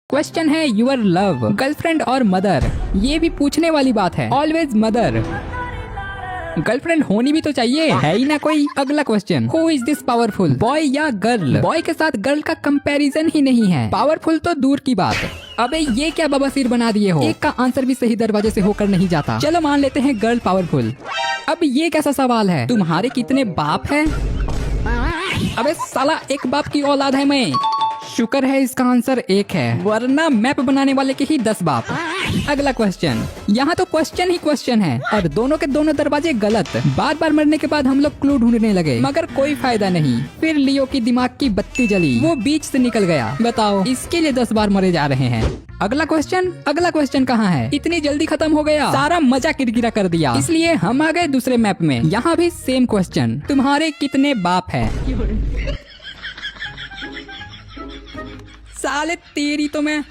Question है your love, girlfriend और mother. ये भी पूछने वाली बात है। ऑलवेज मदर, गर्लफ्रेंड होनी भी तो चाहिए, है ही ना कोई। अगला question, who is this powerful, boy या गर्ल? बॉय के साथ गर्ल का कंपैरिजन ही नहीं है, पावरफुल तो दूर की बात। अबे ये क्या बवासीर बना दिए हो, एक का आंसर भी सही दरवाजे से होकर नहीं जाता। चलो मान लेते हैं गर्ल पावरफुल। अब ये कैसा सवाल है, तुम्हारे कितने बाप है? अबे साला एक बाप की औलाद है मैं। शुक्र है इसका आंसर एक है, वरना मैप बनाने वाले के ही 10 बाप। अगला क्वेश्चन, यहाँ तो क्वेश्चन ही क्वेश्चन है और दोनों के दोनों दरवाजे गलत। बार बार मरने के बाद हम लोग क्लू ढूंढने लगे मगर कोई फायदा नहीं। फिर लियो की दिमाग की बत्ती जली, वो बीच से निकल गया। बताओ इसके लिए 10 बार मरे जा रहे हैं। अगला क्वेश्चन कहाँ है? इतनी जल्दी खत्म हो गया, सारा मजा किरकिरा कर दिया। इसलिए हम आ गए दूसरे मैप में। यहाँ भी सेम क्वेश्चन, तुम्हारे कितने बाप है? साले तेरी तो मैं